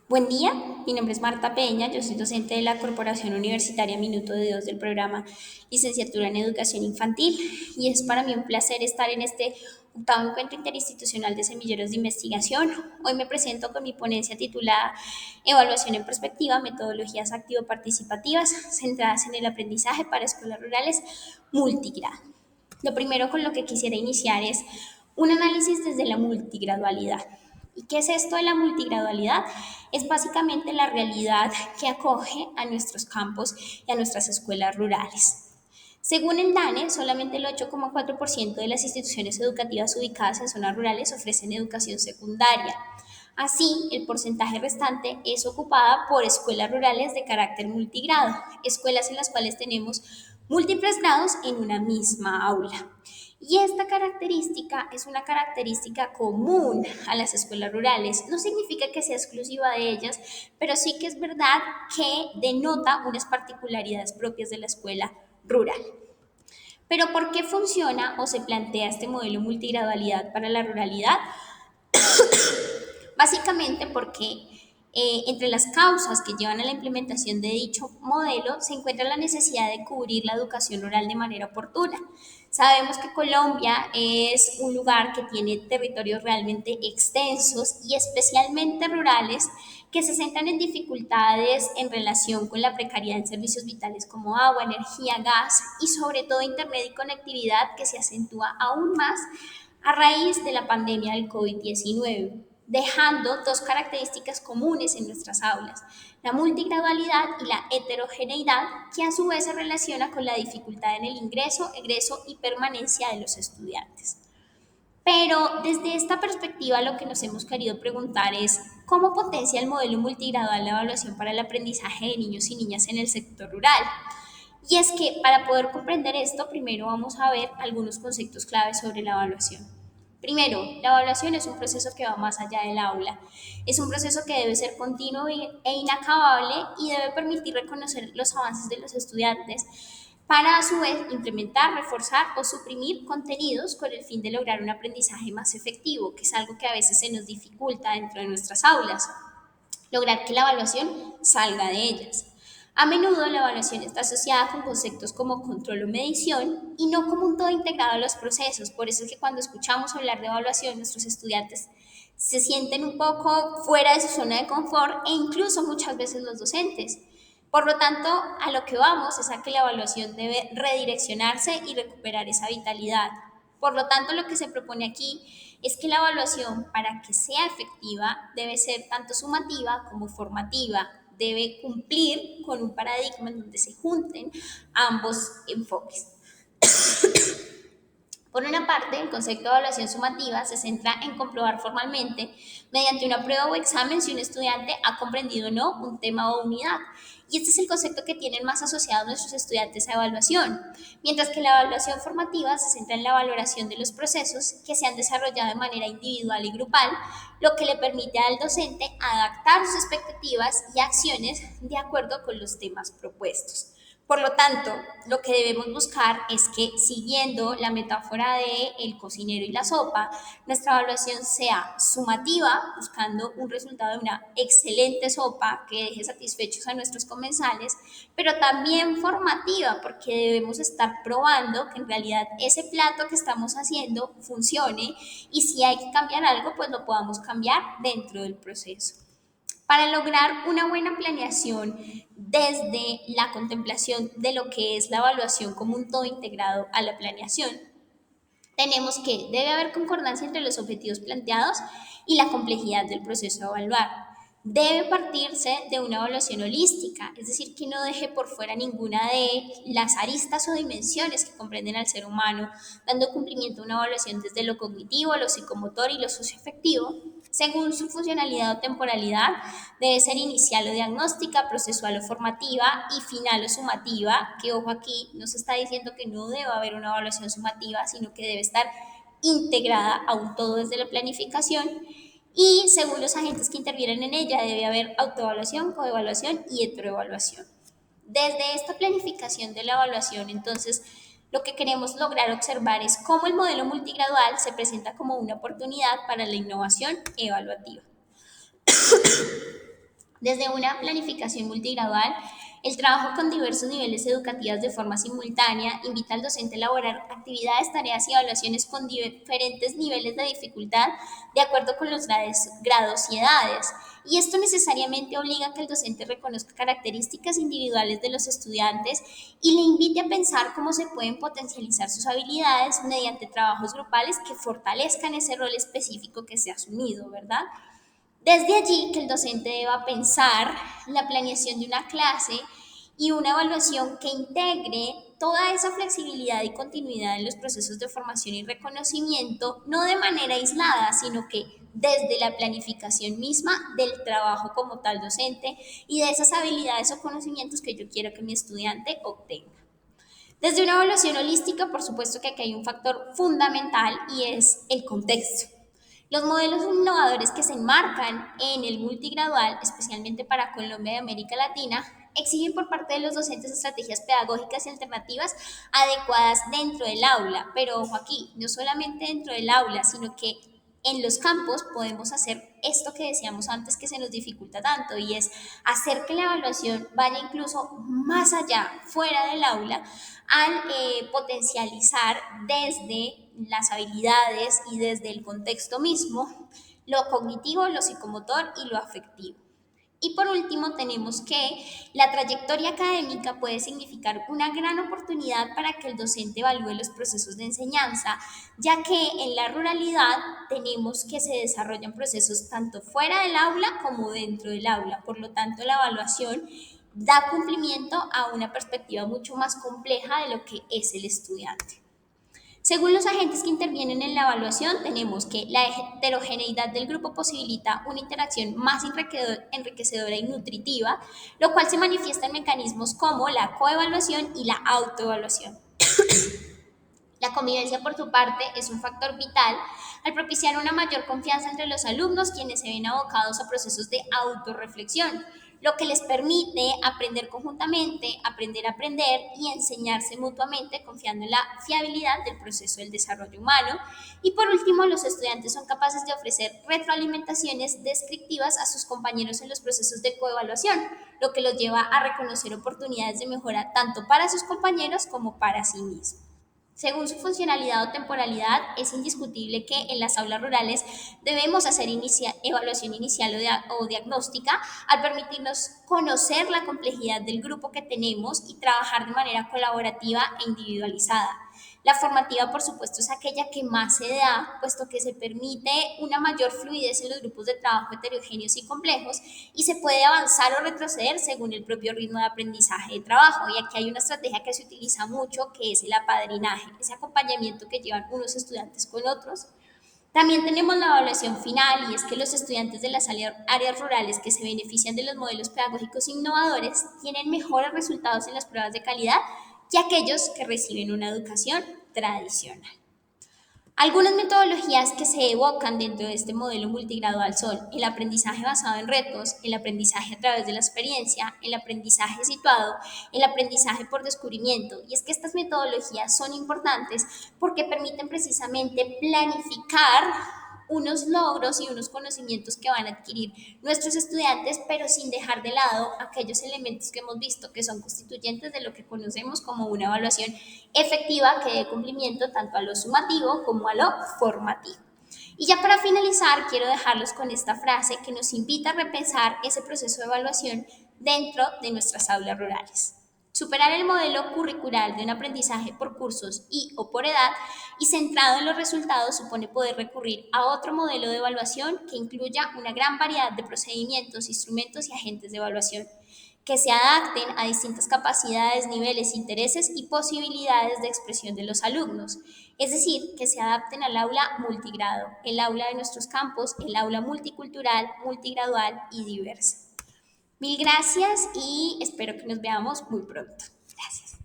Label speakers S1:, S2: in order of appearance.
S1: Buen día, mi nombre es Marta Peña, yo soy docente de la Corporación Universitaria Minuto de Dios del programa Licenciatura en Educación Infantil y es para mí un placer estar en este octavo encuentro interinstitucional de semilleros de investigación. Hoy me presento con mi ponencia titulada Evaluación en perspectiva, metodologías activo-participativas centradas en el aprendizaje para escuelas rurales multigrado. Lo primero con lo que quisiera iniciar es un análisis desde la multigradualidad. ¿Y qué es esto de la multigradualidad? Es básicamente la realidad que acoge a nuestros campos y a nuestras escuelas rurales. Según el DANE, solamente el 8,4% de las instituciones educativas ubicadas en zonas rurales ofrecen educación secundaria. Así, el porcentaje restante es ocupada por escuelas rurales de carácter multigrado, escuelas en las cuales tenemos múltiples grados en una misma aula. Y esta característica es una característica común a las escuelas rurales. No significa que sea exclusiva de ellas, pero sí que es verdad que denota unas particularidades propias de la escuela rural. Pero ¿por qué funciona o se plantea este modelo multigradualidad para la ruralidad? Básicamente porque entre las causas que llevan a la implementación de dicho modelo se encuentra la necesidad de cubrir la educación rural de manera oportuna. Sabemos que Colombia es un lugar que tiene territorios realmente extensos y especialmente rurales que se centran en dificultades en relación con la precariedad en servicios vitales como agua, energía, gas y sobre todo internet y conectividad que se acentúa aún más a raíz de la pandemia del COVID-19, dejando dos características comunes en nuestras aulas, la multigradualidad y la heterogeneidad, que a su vez se relaciona con la dificultad en el ingreso, egreso y permanencia de los estudiantes. Pero desde esta perspectiva lo que nos hemos querido preguntar es cómo potencia el modelo multigradual la evaluación para el aprendizaje de niños y niñas en el sector rural. Y es que para poder comprender esto, primero vamos a ver algunos conceptos claves sobre la evaluación. Primero, la evaluación es un proceso que va más allá del aula. Es un proceso que debe ser continuo e inacabable y debe permitir reconocer los avances de los estudiantes para a su vez implementar, reforzar o suprimir contenidos con el fin de lograr un aprendizaje más efectivo, que es algo que a veces se nos dificulta dentro de nuestras aulas. Lograr que la evaluación salga de ellas. A menudo la evaluación está asociada con conceptos como control o medición y no como un todo integrado a los procesos. Por eso es que cuando escuchamos hablar de evaluación, nuestros estudiantes se sienten un poco fuera de su zona de confort e incluso muchas veces los docentes. Por lo tanto, a lo que vamos es a que la evaluación debe redireccionarse y recuperar esa vitalidad. Por lo tanto, lo que se propone aquí es que la evaluación, para que sea efectiva, debe ser tanto sumativa como formativa, debe cumplir con un paradigma en donde se junten ambos enfoques. Por una parte, el concepto de evaluación sumativa se centra en comprobar formalmente, mediante una prueba o examen, si un estudiante ha comprendido o no un tema o unidad. Y este es el concepto que tienen más asociados nuestros estudiantes a evaluación, mientras que la evaluación formativa se centra en la valoración de los procesos que se han desarrollado de manera individual y grupal, lo que le permite al docente adaptar sus expectativas y acciones de acuerdo con los temas propuestos. Por lo tanto, lo que debemos buscar es que, siguiendo la metáfora de el cocinero y la sopa, nuestra evaluación sea sumativa, buscando un resultado de una excelente sopa que deje satisfechos a nuestros comensales, pero también formativa, porque debemos estar probando que en realidad ese plato que estamos haciendo funcione y si hay que cambiar algo, pues lo podamos cambiar dentro del proceso. Para lograr una buena planeación desde la contemplación de lo que es la evaluación como un todo integrado a la planeación, tenemos que debe haber concordancia entre los objetivos planteados y la complejidad del proceso a evaluar. Debe partirse de una evaluación holística, es decir, que no deje por fuera ninguna de las aristas o dimensiones que comprenden al ser humano, dando cumplimiento a una evaluación desde lo cognitivo, lo psicomotor y lo socioafectivo, según su funcionalidad o temporalidad. Debe ser inicial o diagnóstica, procesual o formativa y final o sumativa, que ojo aquí no se está diciendo que no deba haber una evaluación sumativa, sino que debe estar integrada a un todo desde la planificación y según los agentes que intervienen en ella debe haber autoevaluación, coevaluación y heteroevaluación. Desde esta planificación de la evaluación, entonces, lo que queremos lograr observar es cómo el modelo multigradual se presenta como una oportunidad para la innovación evaluativa. Desde una planificación multigradual, el trabajo con diversos niveles educativos de forma simultánea invita al docente a elaborar actividades, tareas y evaluaciones con diferentes niveles de dificultad de acuerdo con los grados y edades. Y esto necesariamente obliga a que el docente reconozca características individuales de los estudiantes y le invite a pensar cómo se pueden potencializar sus habilidades mediante trabajos grupales que fortalezcan ese rol específico que se ha asumido, ¿verdad? Desde allí que el docente deba pensar la planeación de una clase y una evaluación que integre toda esa flexibilidad y continuidad en los procesos de formación y reconocimiento, no de manera aislada, sino que desde la planificación misma del trabajo como tal docente y de esas habilidades o conocimientos que yo quiero que mi estudiante obtenga. Desde una evaluación holística, por supuesto que aquí hay un factor fundamental y es el contexto. Los modelos innovadores que se enmarcan en el multigradual, especialmente para Colombia y América Latina, exigen por parte de los docentes estrategias pedagógicas y alternativas adecuadas dentro del aula. Pero ojo aquí, no solamente dentro del aula, sino que en los campos podemos hacer esto que decíamos antes que se nos dificulta tanto y es hacer que la evaluación vaya incluso más allá, fuera del aula, al potencializar desde las habilidades y desde el contexto mismo lo cognitivo, lo psicomotor y lo afectivo. Y por último, tenemos que la trayectoria académica puede significar una gran oportunidad para que el docente evalúe los procesos de enseñanza, ya que en la ruralidad tenemos que se desarrollan procesos tanto fuera del aula como dentro del aula. Por lo tanto, la evaluación da cumplimiento a una perspectiva mucho más compleja de lo que es el estudiante. Según los agentes que intervienen en la evaluación, tenemos que la heterogeneidad del grupo posibilita una interacción más enriquecedora y nutritiva, lo cual se manifiesta en mecanismos como la coevaluación y la autoevaluación. La convivencia, por su parte, es un factor vital al propiciar una mayor confianza entre los alumnos, quienes se ven abocados a procesos de autorreflexión, lo que les permite aprender conjuntamente, aprender a aprender y enseñarse mutuamente, confiando en la fiabilidad del proceso del desarrollo humano. Y por último, los estudiantes son capaces de ofrecer retroalimentaciones descriptivas a sus compañeros en los procesos de coevaluación, lo que los lleva a reconocer oportunidades de mejora tanto para sus compañeros como para sí mismos. Según su funcionalidad o temporalidad, es indiscutible que en las aulas rurales debemos hacer evaluación inicial o diagnóstica al permitirnos conocer la complejidad del grupo que tenemos y trabajar de manera colaborativa e individualizada. La formativa, por supuesto, es aquella que más se da, puesto que se permite una mayor fluidez en los grupos de trabajo heterogéneos y complejos y se puede avanzar o retroceder según el propio ritmo de aprendizaje de trabajo. Y aquí hay una estrategia que se utiliza mucho, que es el apadrinaje, ese acompañamiento que llevan unos estudiantes con otros. También tenemos la evaluación final y es que los estudiantes de las áreas rurales que se benefician de los modelos pedagógicos innovadores tienen mejores resultados en las pruebas de calidad que aquellos que reciben una educación tradicional. Algunas metodologías que se evocan dentro de este modelo multigradual son el aprendizaje basado en retos, el aprendizaje a través de la experiencia, el aprendizaje situado, el aprendizaje por descubrimiento. Y es que estas metodologías son importantes porque permiten precisamente planificar unos logros y unos conocimientos que van a adquirir nuestros estudiantes, pero sin dejar de lado aquellos elementos que hemos visto que son constituyentes de lo que conocemos como una evaluación efectiva que dé cumplimiento tanto a lo sumativo como a lo formativo. Y ya para finalizar, quiero dejarlos con esta frase que nos invita a repensar ese proceso de evaluación dentro de nuestras aulas rurales. Superar el modelo curricular de un aprendizaje por cursos y o por edad y centrado en los resultados supone poder recurrir a otro modelo de evaluación que incluya una gran variedad de procedimientos, instrumentos y agentes de evaluación que se adapten a distintas capacidades, niveles, intereses y posibilidades de expresión de los alumnos. Es decir, que se adapten al aula multigrado, el aula de nuestros campos, el aula multicultural, multigradual y diversa. Mil gracias y espero que nos veamos muy pronto. Gracias.